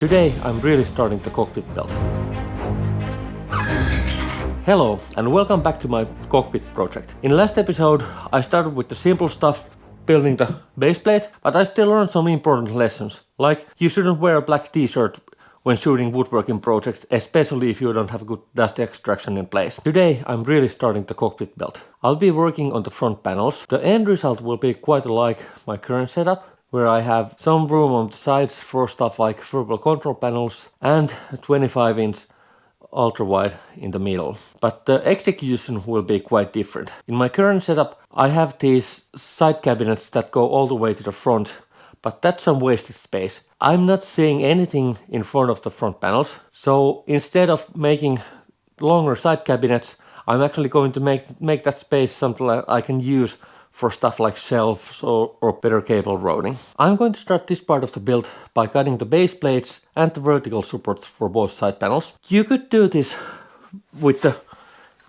Today I'm really starting the cockpit build. Hello and welcome back to my cockpit project. In last episode I started with the simple stuff, building the base plate, but I still learned some important lessons, like you shouldn't wear a black t-shirt when shooting woodworking projects, especially if you don't have good dust extraction in place. Today I'm really starting the cockpit build. I'll be working on the front panels. The end result will be quite like my current setup, where I have some room on the sides for stuff like verbal control panels and a 25-inch ultra-wide in the middle. But the execution will be quite different. In my current setup I have these side cabinets that go all the way to the front, but that's some wasted space. I'm not seeing anything in front of the front panels, so instead of making longer side cabinets, I'm actually going to make that space something like I can use for stuff like shelves or better cable routing. I'm going to start this part of the build by cutting the base plates and the vertical supports for both side panels. You could do this with the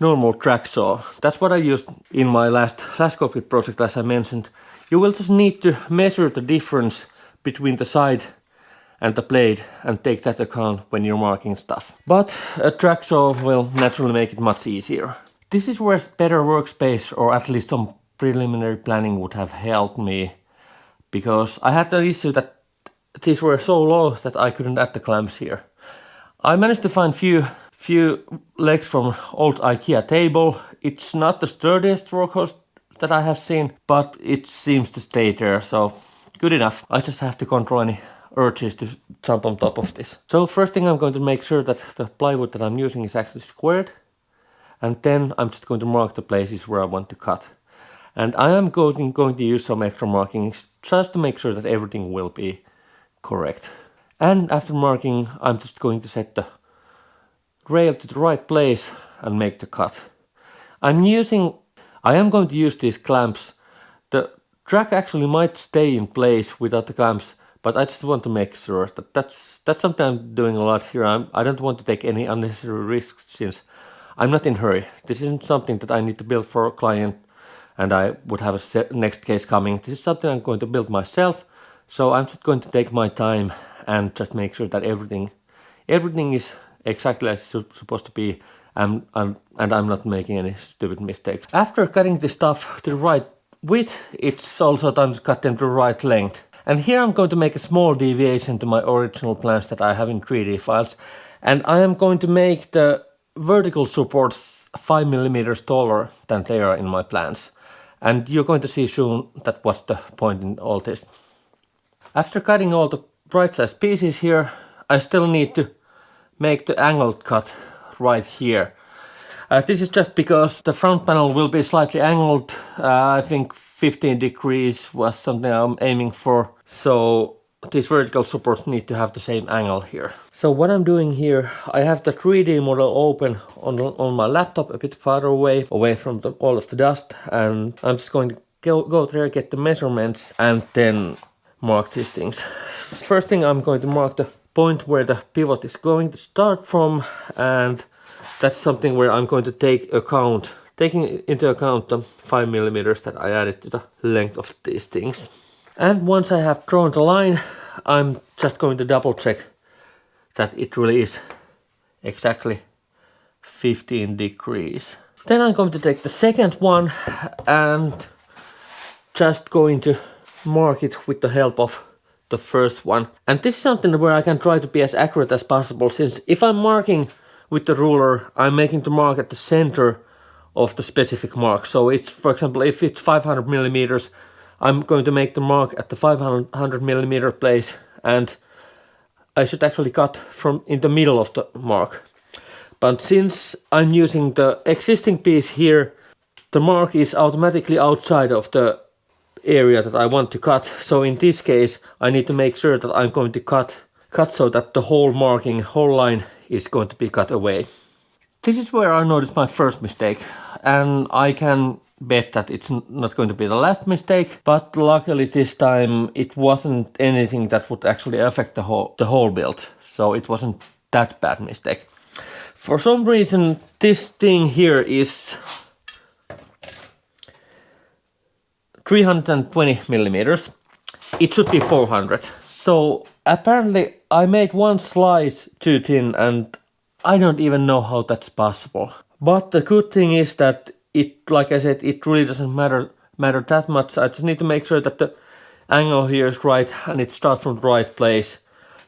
normal track saw. That's what I used in my last cockpit project, as I mentioned. You will just need to measure the difference between the side and the blade and take that account when you're marking stuff. But a track saw will naturally make it much easier. This is where better workspace or at least some preliminary planning would have helped me, because I had the issue that these were so low that I couldn't add the clamps here. I managed to find few legs from old IKEA table. It's not the sturdiest workhorse that I have seen, but it seems to stay there, so good enough. I just have to control any urges to jump on top of this. So first thing, I'm going to make sure that the plywood that I'm using is actually squared, and then I'm just going to mark the places where I want to cut. And I am going to use some extra markings just to make sure that everything will be correct. And after marking, I'm just going to set the rail to the right place and make the cut. I am going to use these clamps. The track actually might stay in place without the clamps, but I just want to make sure that that's something I'm doing a lot here. I don't want to take any unnecessary risks since I'm not in a hurry. This isn't something that I need to build for a client and I would have a next case coming. This is something I'm going to build myself, so I'm just going to take my time and just make sure that everything is exactly as it's supposed to be, and I'm not making any stupid mistakes. After cutting the stuff to the right width, it's also time to cut them to the right length. And here I'm going to make a small deviation to my original plans that I have in 3D files, and I am going to make the vertical supports 5 mm taller than they are in my plans. And you're going to see soon that what's the point in all this. After cutting all the right size pieces here, I still need to make the angled cut right here. This is just because the front panel will be slightly angled. I think 15 degrees was something I'm aiming for. So these vertical supports need to have the same angle here. So what I'm doing here, I have the 3D model open on my laptop a bit farther away from all of the dust, and I'm just going to go there, get the measurements, and then mark these things. First thing, I'm going to mark the point where the pivot is going to start from, and that's something where I'm going to taking into account the 5 mm that I added to the length of these things. And once I have drawn the line, I'm just going to double check that it really is exactly 15 degrees. Then I'm going to take the second one and just going to mark it with the help of the first one. And this is something where I can try to be as accurate as possible, since if I'm marking with the ruler, I'm making the mark at the center of the specific mark. So it's, for example, if it's 500 millimeters, I'm going to make the mark at the 500 millimeter place, and I should actually cut from in the middle of the mark. But since I'm using the existing piece here, the mark is automatically outside of the area that I want to cut. So in this case, I need to make sure that I'm going to cut so that the whole line is going to be cut away. This is where I noticed my first mistake, and I can bet that it's not going to be the last mistake, but luckily this time it wasn't anything that would actually affect the whole build, so it wasn't that bad mistake. For some reason this thing here is 320 millimeters. It should be 400. So Apparently I made one slice too thin and I don't even know how that's possible. But the good thing is that it, like I said, it really doesn't matter that much. I just need to make sure that the angle here is right and it starts from the right place,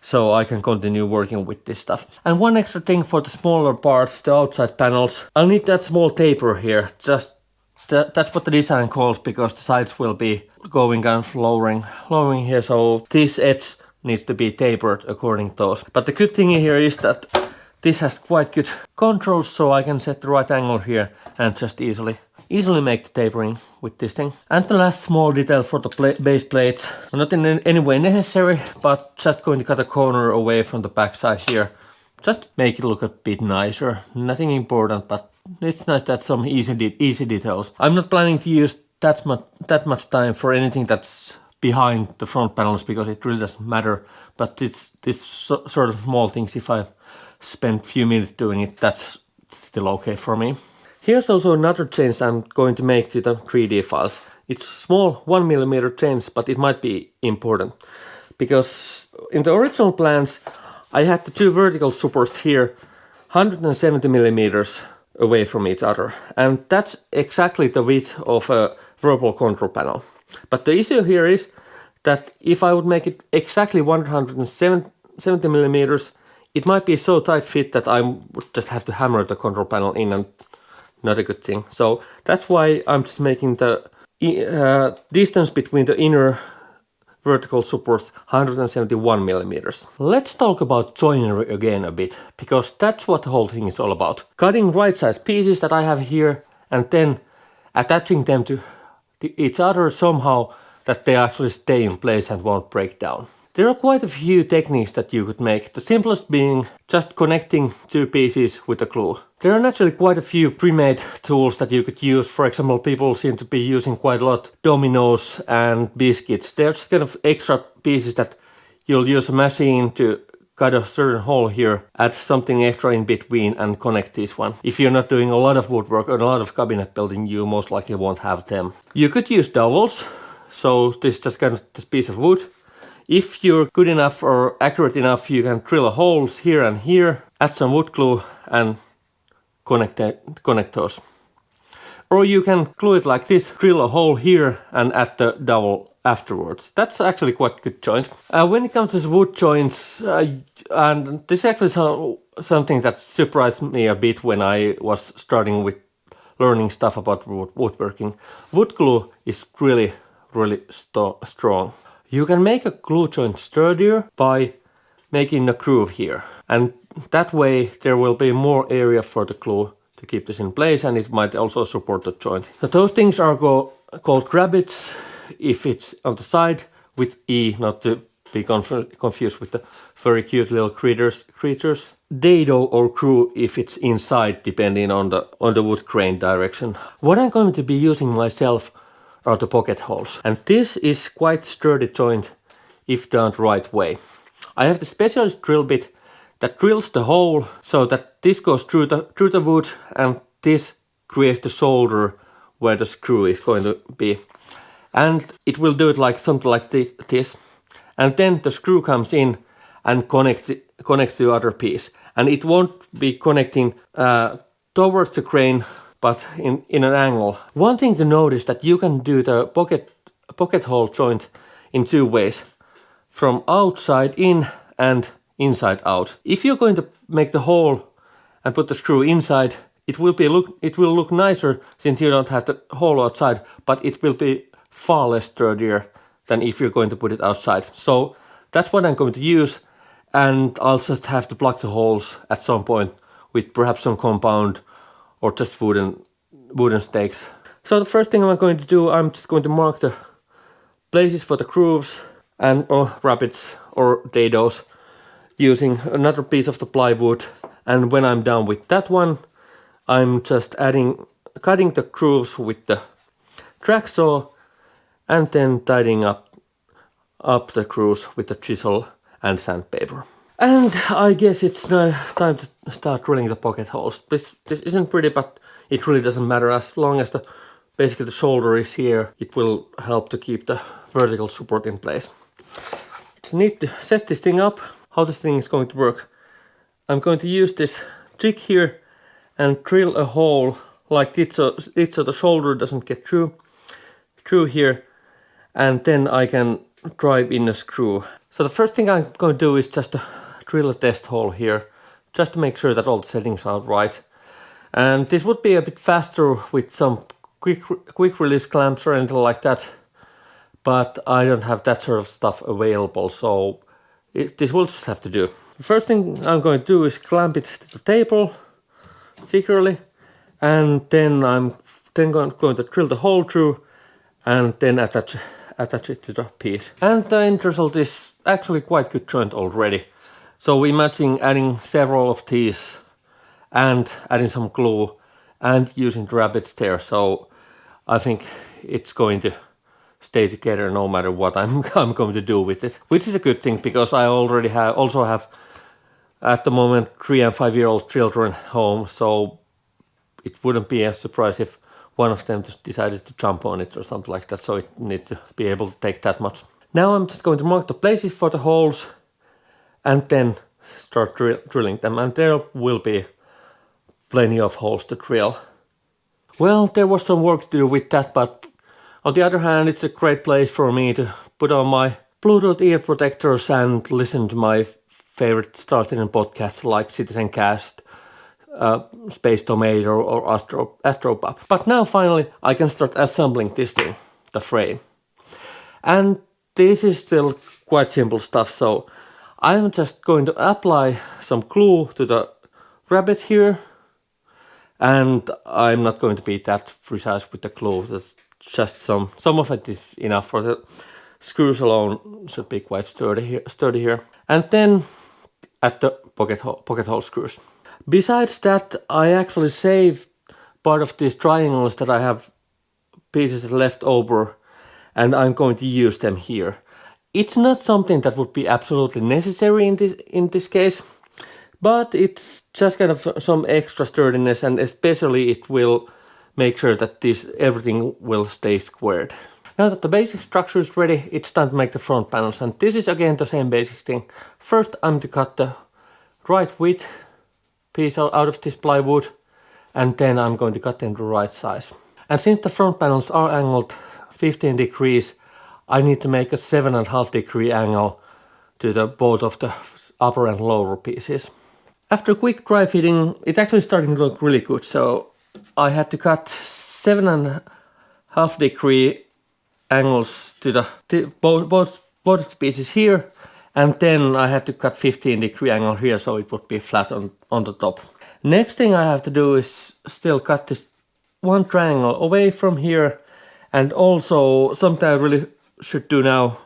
so I can continue working with this stuff. And one extra thing for the smaller parts, the outside panels, I'll need that small taper here. Just that's what the design calls, because the sides will be going and lowering here, so this edge needs to be tapered according to those. But the good thing here is that this has quite good controls, so I can set the right angle here and just easily make the tapering with this thing. And the last small detail for the base plates, not in any way necessary, but just going to cut a corner away from the back side here. Just make it look a bit nicer. Nothing important, but it's nice that some easy details. I'm not planning to use that much time for anything that's behind the front panels, because it really doesn't matter. But it's this sort of small things, if I spend a few minutes doing it, that's still okay for me. Here's also another change I'm going to make to the 3D files. It's small 1mm change, but it might be important, because in the original plans I had the two vertical supports here 170mm away from each other, and that's exactly the width of a verbal control panel. But the issue here is that if I would make it exactly 170mm, it might be so tight fit that I would just have to hammer the control panel in, and not a good thing. So that's why I'm just making the distance between the inner vertical supports 171mm. Let's talk about joinery again a bit, because that's what the whole thing is all about. Cutting right size pieces that I have here and then attaching them to each other somehow that they actually stay in place and won't break down. There are quite a few techniques that you could make, the simplest being just connecting two pieces with a glue. There are naturally quite a few pre-made tools that you could use. For example, people seem to be using quite a lot dominoes and biscuits. They're just kind of extra pieces that you'll use a machine to cut a certain hole here, add something extra in between and connect this one. If you're not doing a lot of woodwork or a lot of cabinet building, you most likely won't have them. You could use dowels. So this is just kind of this piece of wood. If you're good enough or accurate enough, you can drill holes here and here, add some wood glue and connect those. Or you can glue it like this, drill a hole here and add the dowel afterwards. That's actually quite a good joint. When it comes to wood joints, and this is actually something that surprised me a bit when I was starting with learning stuff about woodworking. Wood glue is really strong. You can make a glue joint sturdier by making a groove here, and that way there will be more area for the glue to keep this in place, and it might also support the joint. So those things are called grabbits if it's on the side, with E, not to be confused with the very cute little creatures. Dado or screw if it's inside, depending on the wood grain direction. What I'm going to be using myself are the pocket holes, and this is quite sturdy joint if done the right way. I have the specialist drill bit that drills the hole so that this goes through the wood, and this creates the shoulder where the screw is going to be, and it will do it like something like this, and then the screw comes in and connects the other piece, and it won't be connecting towards the grain, but in an angle. One thing to notice that you can do the pocket hole joint in two ways, from outside in and inside out. If you're going to make the hole and put the screw inside, it will look nicer since you don't have the hole outside, but it will be far less sturdier than if you're going to put it outside. So that's what I'm going to use, and I'll just have to plug the holes at some point with perhaps some compound or just wooden stakes. So the first thing I'm going to do, I'm just going to mark the places for the grooves and rabbits or dados using another piece of the plywood, and when I'm done with that one, I'm just cutting the grooves with the track saw and then tidying up the grooves with the chisel and sandpaper. And I guess it's now time to start drilling the pocket holes. This isn't pretty, but it really doesn't matter. As long as basically the shoulder is here, it will help to keep the vertical support in place. So need to set this thing up. How this thing is going to work. I'm going to use this jig here and drill a hole like this so the shoulder doesn't get through here, and then I can drive in a screw. So the first thing I'm going to do is just to drill a test hole here, just to make sure that all the settings are right. And this would be a bit faster with some quick release clamps or anything like that, but I don't have that sort of stuff available, so this will just have to do. The first thing I'm going to do is clamp it to the table securely, and then I'm going to drill the hole through and then attach it to the piece. And the end result is actually quite good joint already. So imagine adding several of these and adding some glue and using the rabbit there. So I think it's going to stay together no matter what I'm going to do with it, which is a good thing because I already have at the moment 3 and 5 year old children home, so it wouldn't be a surprise if one of them just decided to jump on it or something like that, so it needs to be able to take that much. Now I'm just going to mark the places for the holes and then start drilling them, and there will be plenty of holes to drill. Well, there was some work to do with that, but on the other hand, it's a great place for me to put on my Bluetooth ear protectors and listen to my favorite Star Citizen podcasts like Citizen Cast, Space Tomato or Astropop. But now finally I can start assembling this thing, the frame. And this is still quite simple stuff, so I'm just going to apply some glue to the rabbit here, and I'm not going to be that precise with the glue. That's just some of it is enough. For the screws alone should be quite sturdy here. And then at the pocket hole screws. Besides that, I actually saved part of these triangles that I have pieces left over, and I'm going to use them here. It's not something that would be absolutely necessary in this case, but it's just kind of some extra sturdiness, and especially it will make sure that everything will stay squared. Now that the basic structure is ready, it's time to make the front panels, and this is again the same basic thing. First I'm to cut the right width piece out of this plywood, and then I'm going to cut them the right size. And since the front panels are angled 15 degrees, I need to make a 7.5 degree angle to both of the upper and lower pieces. After quick dry fitting, it's actually starting to look really good, so I had to cut 7.5 degree angles to both pieces here, and then I had to cut 15 degree angle here so it would be flat on the top. Next thing I have to do is still cut this one triangle away from here, and also something I really should do now,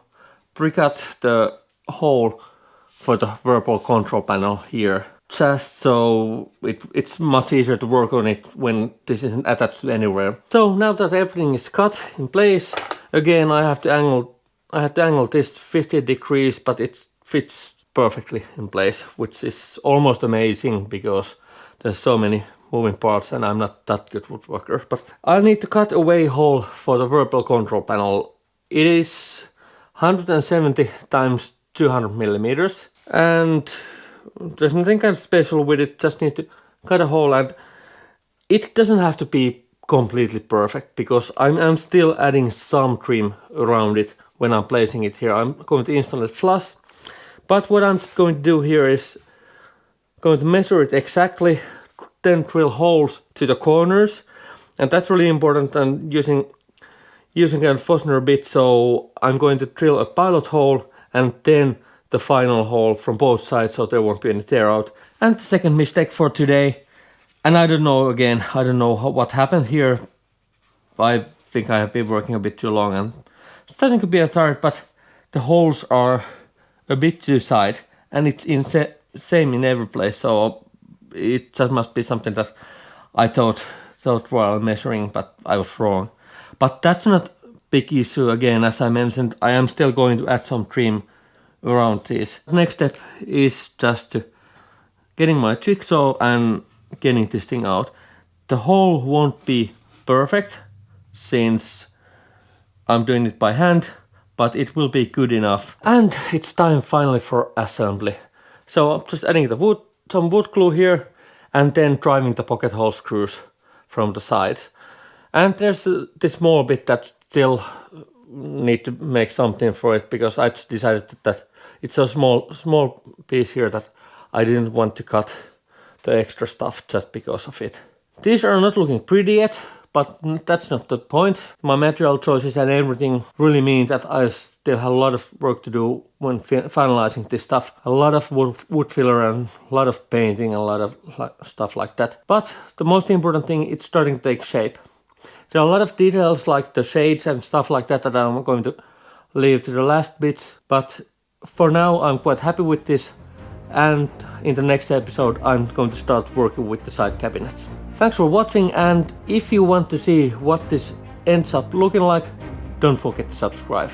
pre-cut the hole for the verbal control panel here, just so it's much easier to work on it when this isn't attached to anywhere. So now that everything is cut in place, again I had to angle this 50 degrees, but it fits perfectly in place, which is almost amazing because there's so many moving parts and I'm not that good woodworker. But I need to cut away hole for the verbal control panel. It is 170 times 200 millimeters, and there's nothing kind of special with it, just need to cut a hole, and it doesn't have to be completely perfect because I'm still adding some trim around it when I'm placing it here. I'm going to install it flush, but what I'm just going to do here is going to measure it exactly, then drill holes to the corners, and that's really important, and using a Forstner bit, so I'm going to drill a pilot hole and then the final hole from both sides so there won't be any tear out. And the second mistake for today, and I don't know what happened here. I think I have been working a bit too long and starting to be tired, but the holes are a bit too side and it's same in every place, so it just must be something that I thought while measuring, but I was wrong. But that's not big issue. Again, as I mentioned, I am still going to add some trim around this. Next step is just getting my jigsaw and getting this thing out. The hole won't be perfect since I'm doing it by hand, but it will be good enough. And it's time finally for assembly. So I'm just adding the wood, some wood glue here, and then driving the pocket hole screws from the sides. And there's this small bit that still need to make something for it, because I just decided that it's a small piece here that I didn't want to cut the extra stuff just because of it. These are not looking pretty yet, but that's not the point. My material choices and everything really mean that I still have a lot of work to do when finalizing this stuff. A lot of wood filler and a lot of painting and a lot of stuff like that. But the most important thing, it's starting to take shape. There are a lot of details like the shades and stuff like that I'm going to leave to the last bits. But for now, I'm quite happy with this. And in the next episode, I'm going to start working with the side cabinets. Thanks for watching, and if you want to see what this ends up looking like, don't forget to subscribe.